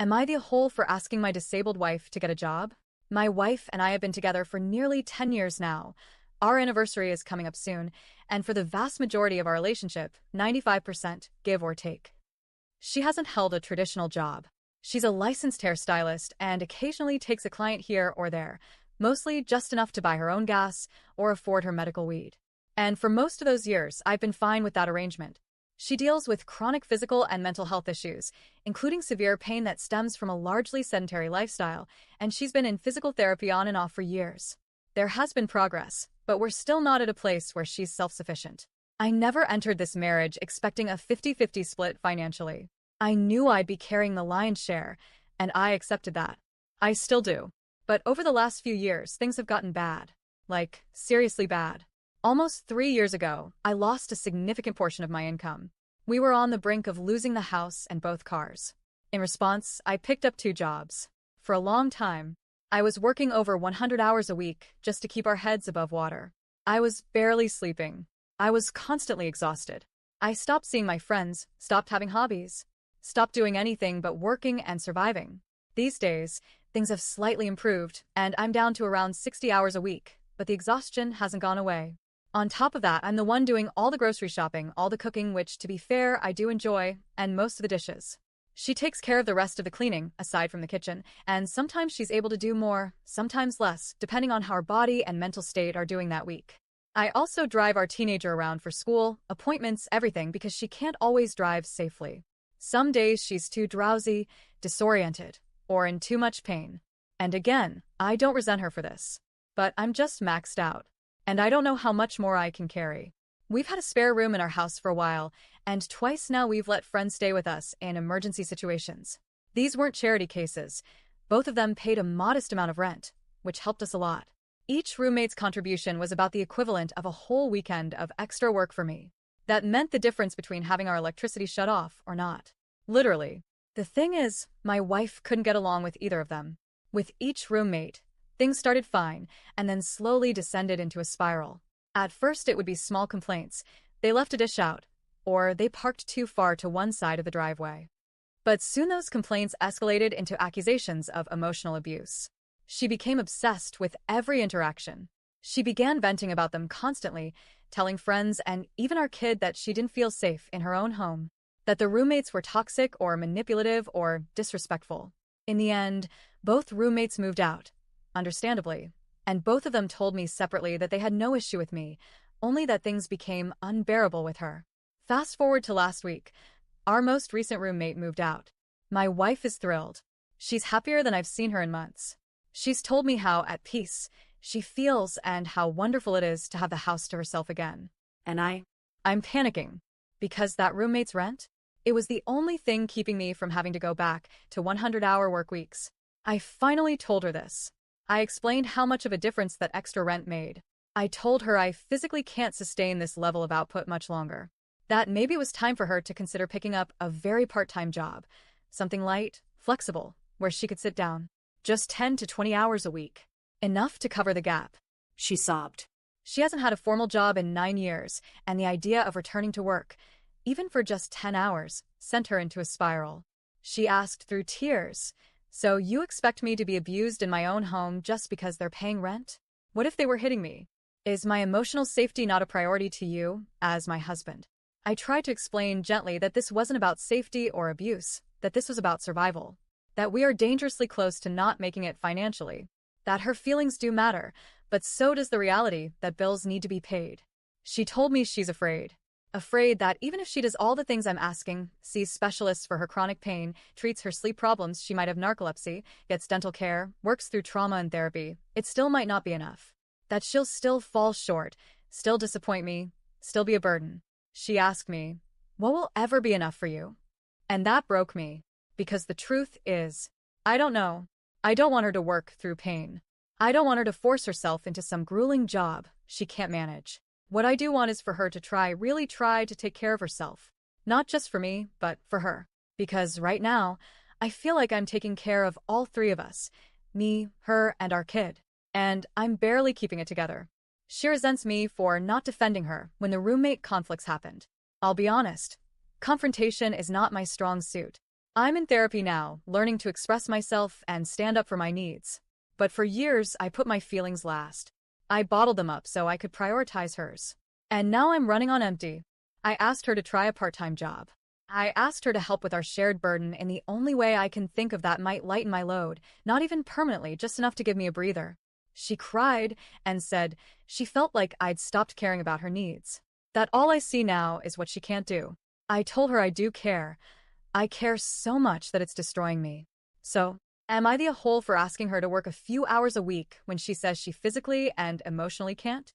Am I the whole for asking my disabled wife to get a job? My wife and I have been together for nearly 10 years now. Our anniversary is coming up soon, and for the vast majority of our relationship, 95% give or take. She hasn't held a traditional job. She's a licensed hairstylist and occasionally takes a client here or there, mostly just enough to buy her own gas or afford her medical weed. And for most of those years, I've been fine with that arrangement. She deals with chronic physical and mental health issues, including severe pain that stems from a largely sedentary lifestyle, and she's been in physical therapy on and off for years. There has been progress, but we're still not at a place where she's self-sufficient. I never entered this marriage expecting a 50-50 split financially. I knew I'd be carrying the lion's share, and I accepted that. I still do. But over the last few years, things have gotten bad. Like, seriously bad. Almost 3 years ago, I lost a significant portion of my income. We were on the brink of losing the house and both cars. In response, I picked up 2 jobs. For a long time, I was working over 100 hours a week just to keep our heads above water. I was barely sleeping. I was constantly exhausted. I stopped seeing my friends, stopped having hobbies, stopped doing anything but working and surviving. These days, things have slightly improved, and I'm down to around 60 hours a week, but the exhaustion hasn't gone away. On top of that, I'm the one doing all the grocery shopping, all the cooking, which, to be fair, I do enjoy, and most of the dishes. She takes care of the rest of the cleaning, aside from the kitchen, and sometimes she's able to do more, sometimes less, depending on how her body and mental state are doing that week. I also drive our teenager around for school, appointments, everything, because she can't always drive safely. Some days she's too drowsy, disoriented, or in too much pain. And again, I don't resent her for this. But I'm just maxed out. And I don't know how much more I can carry. We've had a spare room in our house for a while, and twice now we've let friends stay with us in emergency situations. These weren't charity cases. Both of them paid a modest amount of rent, which helped us a lot. Each roommate's contribution was about the equivalent of a whole weekend of extra work for me. That meant the difference between having our electricity shut off or not. Literally. The thing is, my wife couldn't get along with either of them. With each roommate, things started fine, and then slowly descended into a spiral. At first it would be small complaints. They left a dish out, or they parked too far to one side of the driveway. But soon those complaints escalated into accusations of emotional abuse. She became obsessed with every interaction. She began venting about them constantly, telling friends and even our kid that she didn't feel safe in her own home, that the roommates were toxic or manipulative or disrespectful. In the end, both roommates moved out. Understandably, and both of them told me separately that they had no issue with me, only that things became unbearable with her. Fast forward to last week, our most recent roommate moved out. My wife is thrilled. She's happier than I've seen her in months. She's told me how at peace she feels and how wonderful it is to have the house to herself again. And I'm panicking, because that roommate's rent? It was the only thing keeping me from having to go back to 100-hour work weeks. I finally told her this. I explained how much of a difference that extra rent made. I told her I physically can't sustain this level of output much longer. That maybe it was time for her to consider picking up a very part-time job, something light, flexible, where she could sit down. Just 10 to 20 hours a week. Enough to cover the gap. She sobbed. She hasn't had a formal job in 9 years, and the idea of returning to work, even for just 10 hours, sent her into a spiral. She asked through tears, "So you expect me to be abused in my own home just because they're paying rent? What if they were hitting me? Is my emotional safety not a priority to you, as my husband?" I tried to explain gently that this wasn't about safety or abuse, that this was about survival, that we are dangerously close to not making it financially, that her feelings do matter, but so does the reality that bills need to be paid. She told me she's afraid. Afraid that even if she does all the things I'm asking, sees specialists for her chronic pain, treats her sleep problems, she might have narcolepsy, gets dental care, works through trauma and therapy, it still might not be enough. That she'll still fall short, still disappoint me, still be a burden. She asked me, "What will ever be enough for you?" And that broke me, because the truth is, I don't know. I don't want her to work through pain. I don't want her to force herself into some grueling job she can't manage. What I do want is for her to really try to take care of herself. Not just for me, but for her. Because right now, I feel like I'm taking care of all 3 of us. Me, her, and our kid. And I'm barely keeping it together. She resents me for not defending her when the roommate conflicts happened. I'll be honest. Confrontation is not my strong suit. I'm in therapy now, learning to express myself and stand up for my needs. But for years, I put my feelings last. I bottled them up so I could prioritize hers. And now I'm running on empty. I asked her to try a part-time job. I asked her to help with our shared burden in the only way I can think of that might lighten my load, not even permanently, just enough to give me a breather. She cried and said she felt like I'd stopped caring about her needs. That all I see now is what she can't do. I told her I do care. I care so much that it's destroying me. So, am I the a-hole for asking her to work a few hours a week when she says she physically and emotionally can't?